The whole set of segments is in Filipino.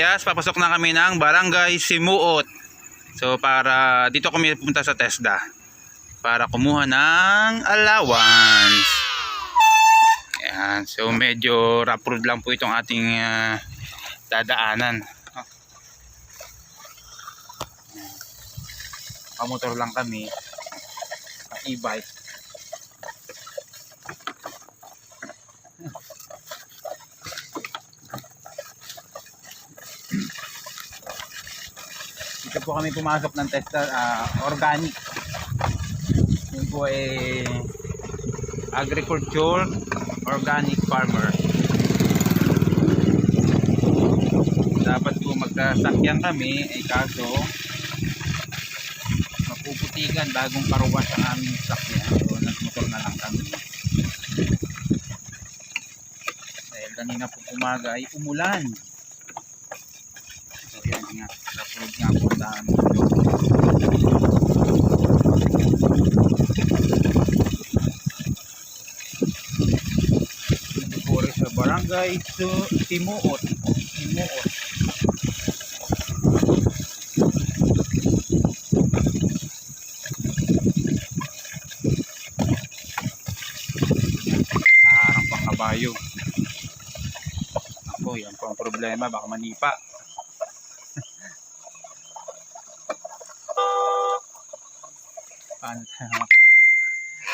Visayas, papasok na kami ng Barangay Simuot. So para dito kami pupunta sa TESDA para kumuha ng allowance. Ayan, so medyo rough road lang po itong ating dadaanan. Pamotor lang kami, e-bike. Dito po kami pumasok ng TESDA, organic. Yun po ay agriculture organic farmer. Dapat po magkasakyan kami, ay kaso mapuputigan bagong paruwas ang aming sakyan. So nagmotor na lang kami. Dahil kanina po umaga ay umulan. So yan nga, napulog nga po daan dito. Dito po rin sa Barangay Simuot. Harang pang kabayo. Ako, yan po ang problema, baka manipa.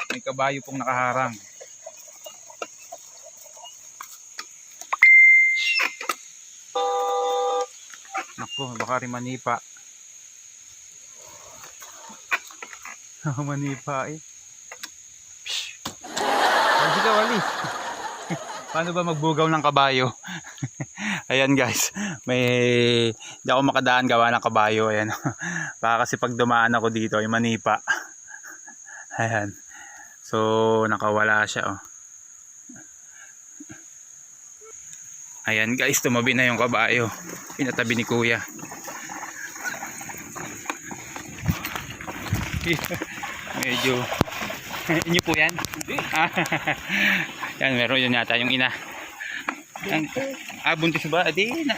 May kabayo pong nakaharang. Ako, baka rin manipa. Manipa eh. Sige ka, walis. Paano ba magbugaw ng kabayo? Ayan guys, hindi ako makadaan gawa ng kabayo. Ayan. Baka kasi pag dumaan ako dito ay manipa. Ayan. So nakawala siya oh. Ayan guys, tumabi na yung kabayo. Pinatabi ni kuya. Medyo inyo po yan? Yan, meron yun yata yung ina. Buntis ba? Di na.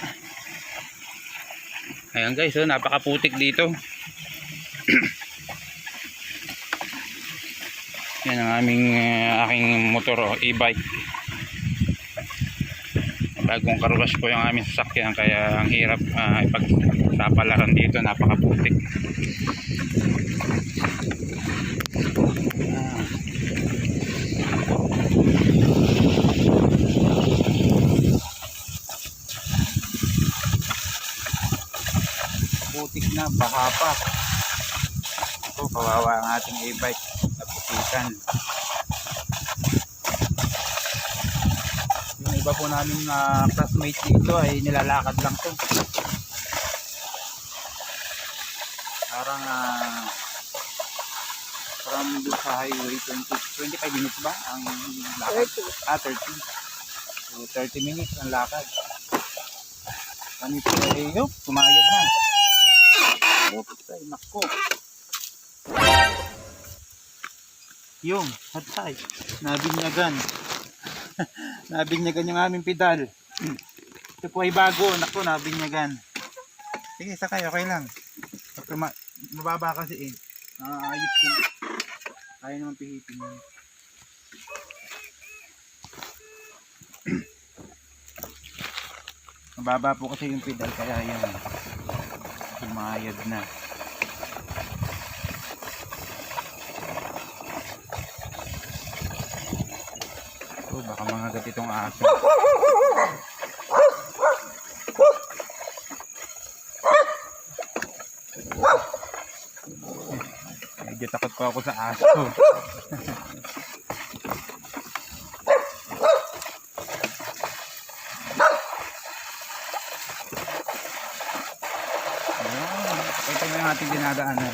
Ayan guys, so, napakaputik dito. Yan ang aking motor, e-bike. Bagong karulas po yung aming sasakyan, kaya ang hirap ipagsapalaran dito, napakaputik. Putik na, baka pa. Ito, kawawa ang ating e-bike, naputikan. Yung iba po namin classmates dito ay nilalakad lang to. Parang from sa highway 25 minutes ba ang lakad? 30. So 30 minutes ang lakad. Kami po ay tumayad na. Ay nako. Yung hatay, nabinyagan. Nabinyagan yung aming pedal. Ito po ay bago, nako, nabinyagan. Sige, sakay, okay lang. Mababa kasi eh. Ayos ko. Kaya naman pihitin yun. Mababa po kasi yung pedal, kaya yan. Tumayad na. Oh, baka mga gatitong aso. Medyo takot pa ako sa aso. Ito na yung ating dinadaanan.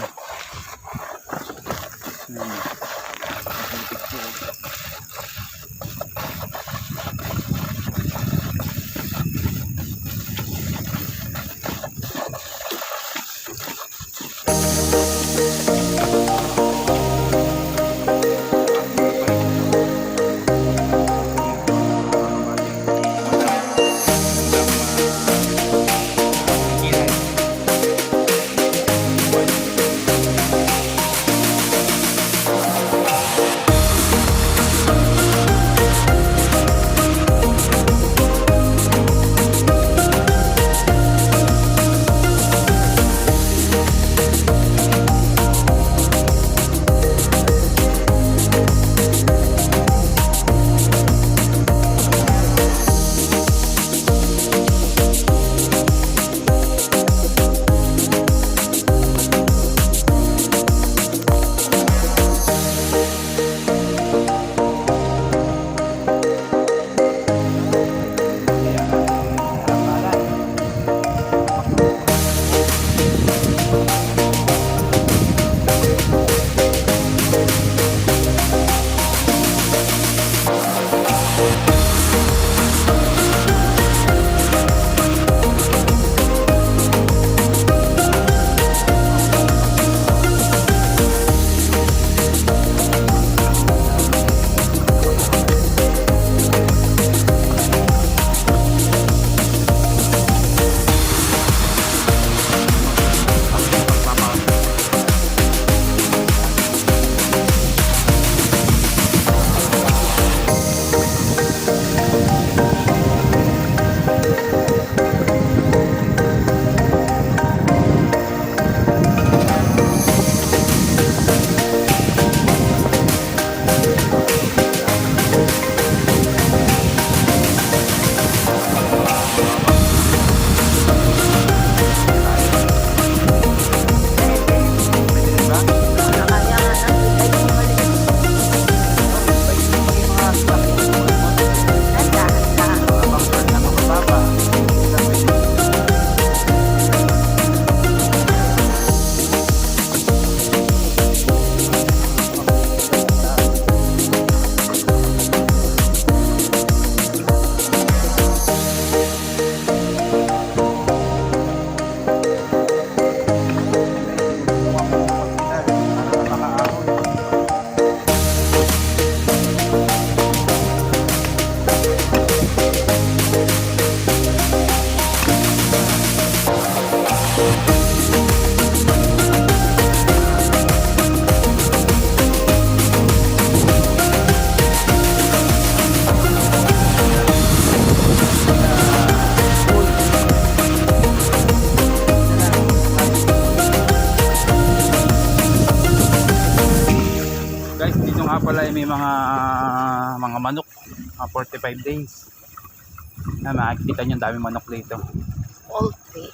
mga manok, mga 45 days. Na makikita nyo, daming manok dito. Poultry.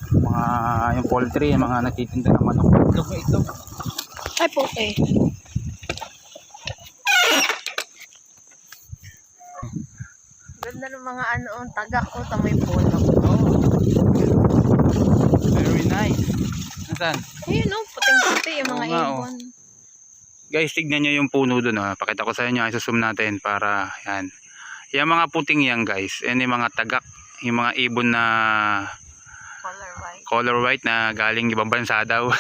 Yung poultry, yung mga nagtitinda ng manok. Itlog. Ay po eh. Ganda ng mga tagak ko, tamoy puno. Oh, very nice. Nasaan? Ayun o, puting-puti yung mga Oo nga, ibon. Guys, tignan nyo yung puno dun. Pakita ko sa inyo, isusum natin para yan. Yung mga puting yan guys, yan yung mga tagak. Yung mga ibon na color white na galing ibang bansa daw.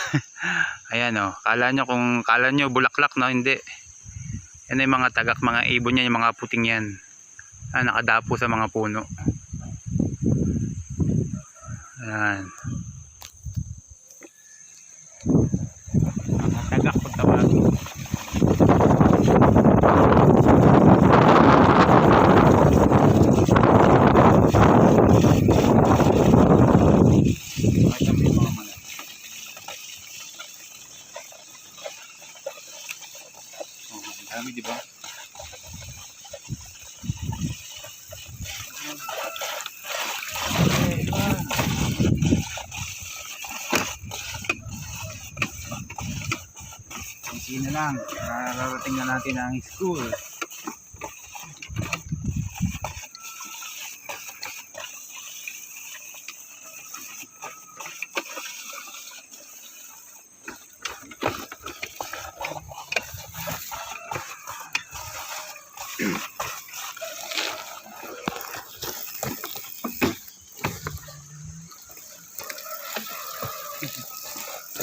Ayan kala nyo bulaklak, no? Hindi. Yan yung mga tagak, mga ibon yan, yung mga puting yan. Nakadapo sa mga puno. Ayan. Mga tagak pag tawagin. Dami, di ba? Kunti na lang. Nararating na natin ang school.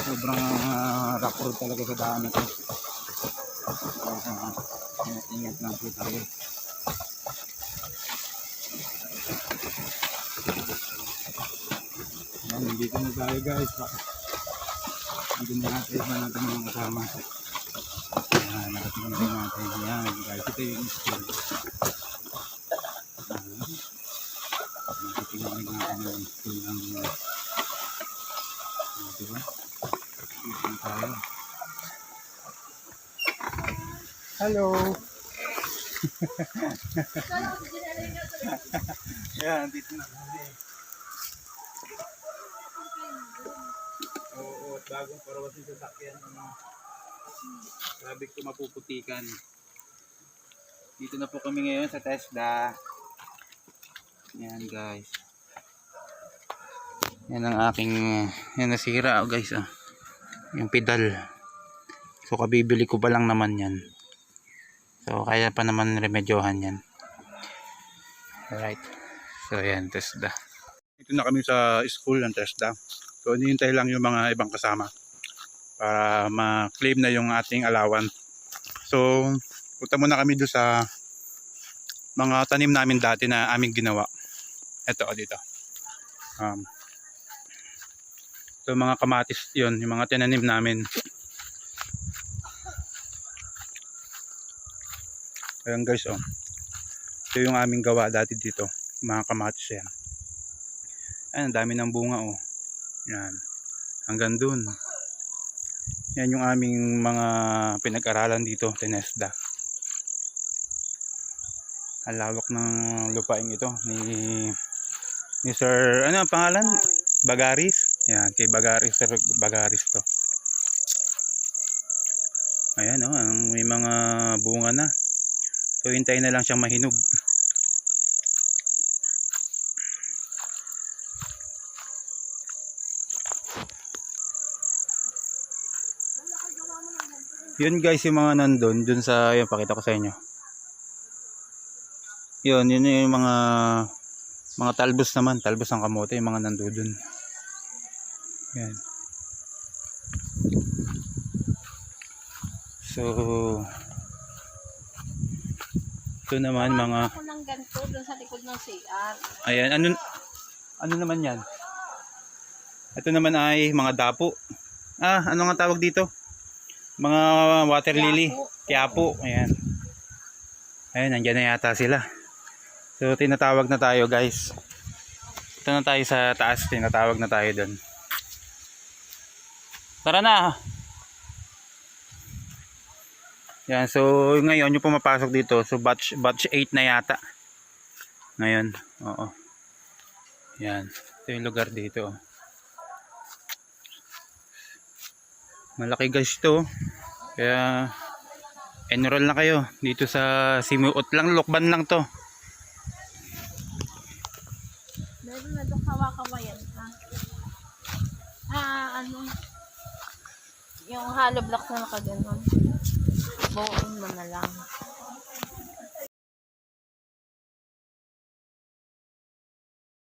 Sobrang rough road talaga sa daan ito. Ingat lang po tayo. Yan, dito na tayo guys. Dito na natin mga kasama. Yan, nakatingin na natin. Yan guys, ito yung school. Nakatingin natin yung school ng diba? Dito na tayo. Hello! Yan, dito na tayo. Oo, at bagong parawas yung sasakyan. Sabi ko mapuputikan. Dito na po kami ngayon sa TESDA. Yan guys. Yan ang aking yan nasira guys. Yung pedal. So kabibili ko pa lang naman yan. So kaya pa naman remedyohan yan. Alright. So yan, TESDA. Dito na kami sa school ng TESDA. So hinihintay lang yung mga ibang kasama para ma-claim na yung ating allowance. So punta muna kami doon sa mga tanim namin dati na aming ginawa. Ito dito. So mga kamatis yun, yung mga tinanim namin. Ayan guys ito yung aming gawa dati dito, mga kamatis yan. Ayan, dami ng bunga yan, hanggang dun. Yan yung aming mga pinag-aralan dito sa TESDA. Ang lawak ng lupain ito ni Sir, ano ang pangalan? Bagaris. Yan, kay Bagaris, Sir Bagaris to. Ayan may mga bunga na. So hintayin na lang siyang mahinog. Yun guys yung mga nandun dun sa yun, pakita ko sa inyo. Yun yung mga talbos naman, talbos ng kamote, yung mga nandun. Yan. So ito naman mga ako ng ganito doon sa likod ng CR. Ayan, ano naman yan? Ito naman ay mga dapo. Ano nga tawag dito? Mga water lily. Quiapo. Ayan. Ayan, nandiyan na yata sila. So tinatawag na tayo guys. Ito na tayo sa taas, tinatawag na tayo doon. Tara na. Yan, so ngayon yung pumapasok dito, so batch 8 na yata. Ngayon, oo. Yan, ito yung lugar dito. Malaki guys ito. Kaya enroll na kayo dito sa Simuot lang, Lokban lang to. Meron na doon kawa-kawayan ha. Ano, yung hollow block na nakaganon. Buuin mo na lang.